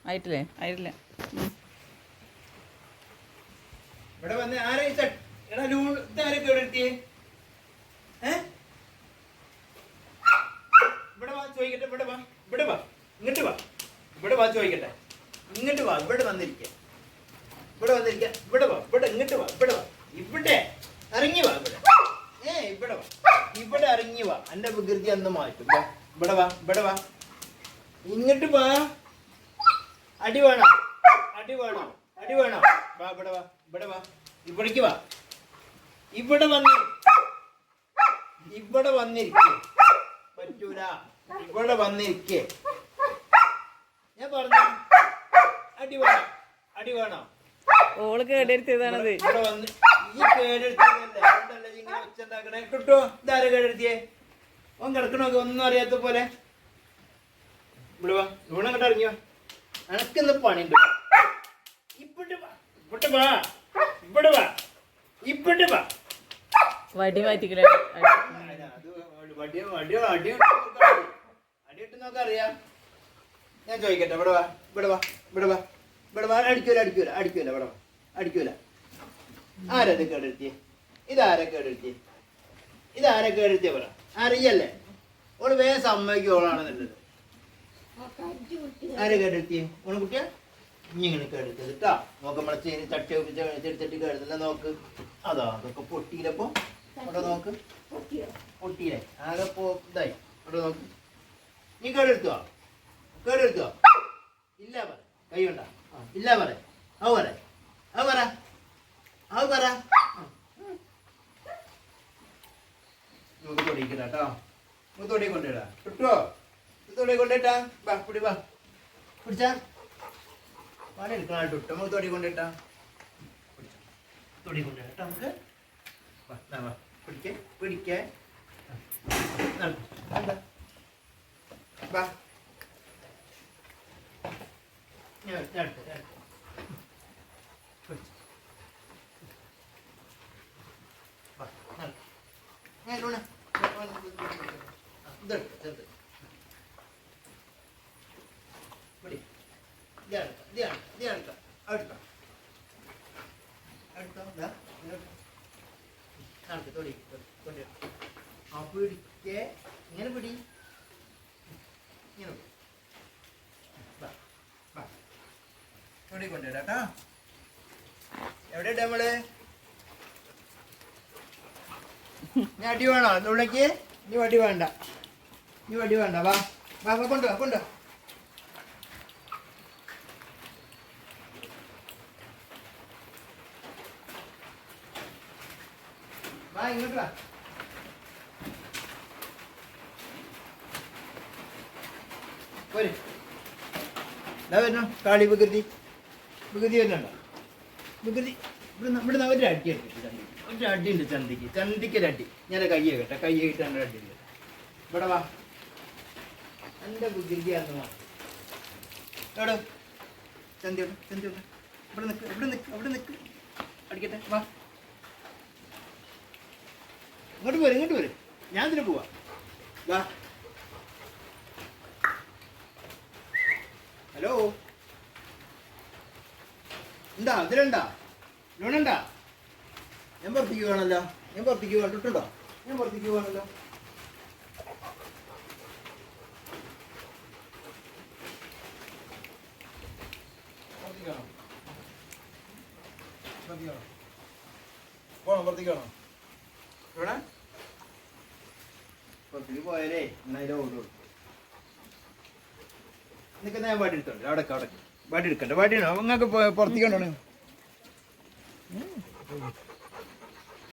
ആയിട്ടില്ലേ? ആയിട്ടില്ല. ഇവിടെ വന്ന് ആരാ ഇതാരൊക്കെ ഇവിടെ എത്തിയേ? ഇവിടെ വാ ചോദിക്കട്ടെ. ഇവിടെ വാ, ഇവിടെ വാ, ഇങ്ങോട്ട് വാ. ഇവിടെ വാ ചോദിക്കട്ടെ. ഇങ്ങോട്ട് വാ, ഇവിടെ വന്നിരിക്ക. ഇവിടെ വന്നിരിക്ക. ഇവിടെ വാ, ഇവിടെ ഇങ്ങോട്ട് വാ, ഇവിടെ വാ. ഇവിടെ ഇറങ്ങി വാ. ഇവിടെ ഇവിടെ വാ, ഇവിടെ ഇറങ്ങി വാ. എന്റെ വികൃതി അന്ന് മാറ്റും. ഇവിടെ വാ, ഇവിടെ വാ, ഇങ്ങോട്ട് വാ. അടി വേണോ? അടി വേണോ? അടി വേണോ? വാ, ഇവിടെ വാ, ഇവിടെ വാ, ഇവിടേക്ക് വാ. ഇവിടെ വന്നിരിക്കേ. പറ്റൂല. ഇവിടെ വന്നിരിക്കേ. ഞാൻ പറഞ്ഞു അടി വേണോ? അടി വേണോ? ഓള് കേടെടുത്തിയതാണത്. ഇവിടെ വന്ന് ഈ കേടെടുത്തല്ലേ ഇങ്ങനെ ഒച്ചുണ്ടാക്കണേ. കിട്ടോ? ഇതാരെ കേടെടുത്തിയേ? ഓൻ കിടക്കണോക്കെ ഒന്നും അറിയാത്ത പോലെ. ഇവിടെ വാ, ഇവിടെ അങ്ങോട്ട് ഇറങ്ങിയോ. എനക്കെന്ന് പണിയുണ്ട്. ഇവിടെ വാ, ഇവിടെ വാ, ഇവിടെ വാ, ഇവിടെ വാ. വടി മാറ്റിക്കല. അടിയിട്ട് നോക്കാൻ അറിയാം. ഞാൻ ചോദിക്കട്ടെ. ഇവിടെ വാ, ഇവിടെ വാ, ഇവിടെ വാ, ഇവിടെ വാ. അടിക്കൂല, അടിക്കൂല, അടിക്കൂല. ഇവിടെ വാ, അടിക്കൂല. ആരത് കേടെടുത്തിയേ? ഇതാരെ കേടെടുത്തിയേ? ഇതാരെ കേടെടുത്തിയ പറ. അറിയല്ലേ? ഓള് വേഗം സമ്മതിക്കോളാണെന്നുള്ളത്. ആരെ കേടെടുത്തിയേ? ഓള് കുട്ടിയാ ഇനി ഇങ്ങനെ കേടെടുത്തത് കേട്ടാ. നോക്ക്, നമ്മളെ ചേരി ചട്ടി ചെടിച്ചട്ടി കേടുന്നില്ല. നോക്ക്, അതാ അതൊക്കെ പൊട്ടിയില്ലപ്പോ. അവിടെ നോക്ക്, പൊട്ടിയില്ലേ? ആകെ ഇതായി. അവിടെ നോക്ക്. നീ കേടെടുത്തുവാ? കേടെടുത്തുവാ? ഇല്ല പറ. കൈ ഉണ്ടാ? ഇല്ല പറ. അത് പറ, അത് പറ, അത് പറ. നമുക്ക് തൊടിക്കട്ടോ. നമുക്ക് തൊടി കൊണ്ടിടാ. കിട്ടുവോ? തൊടി കൊണ്ടിട്ടാ. വാ, പിടി വാ, പിടിച്ചാ. പണി എടുക്കണ കിട്ടും. നമുക്ക് തൊടി കൊണ്ടിട്ടാ. തൊടി കൊണ്ടിട്ടാ. നമുക്ക് വാ, പിടിക്കേ, പിടിക്കേ. വാ, പിടിക്കേ. ഇങ്ങനെ പിടി, ഇങ്ങനെ കൊണ്ടുവരാട്ടോ. എവിടെ നമ്മള്? ഞാൻ അടി വേണോ? ഉള്ളക്ക് നീ വടി വേണ്ട, നീ വടി വേണ്ട. വാ, വാ, കൊണ്ടുവാ, കൊണ്ടുവാ. വാ, ഇങ്ങോട്ട് വാ. പോരെ. ഇതാ വരണോ കാളി വികൃതി. വികൃതി വരുന്നുണ്ടോ? വികൃതി. ഇവിടെ ഒരു അടി എടുത്തിട്ട് ഒരു അടിയുണ്ട് ചന്തിക്ക്. ചന്തിക്കൊരു അടി. ഞാൻ കൈ കേട്ടെ, കൈ കേട്ട് എൻ്റെ അടിയുണ്ട്. ഇവിടെ വാ. എൻ്റെ വികൃതിയായിരുന്നു. വാ എവിടെ ചന്തി? ചന്തി ഇവിടെ നിൽക്ക്, ഇവിടെ നിൽക്ക്, അവിടെ നിൽക്ക്. അടിക്കട്ടെ. വാ, ഇങ്ങോട്ട് പോര്, ഇങ്ങോട്ട് പോര്. ഞാൻ ഇതിന് പോവാ. വാ. ഹലോ, എന്താ അതിലുണ്ടാ? ലോണുണ്ടാ? ഞാൻ പുറത്തേക്ക് പോകണല്ലോ. ഞാൻ പുറത്തേക്ക് പോകണ്ടിട്ടുണ്ടോ? ഞാൻ പുറത്തേക്ക് പോകണല്ലോ. പോണോ? പുറത്തേക്ക് പോകണോ? ഇവിടെ പുറത്തേക്ക് പോയാലേ എന്നാലും ഓടുള്ളൂ. നിൽക്കുന്ന ഞാൻ വടി എടുത്തോണ്ട് അവിടെ വടി എടുക്കണ്ട. വടി നിങ്ങൾക്ക് പുറത്തേക്ക് കൊണ്ടോണേ.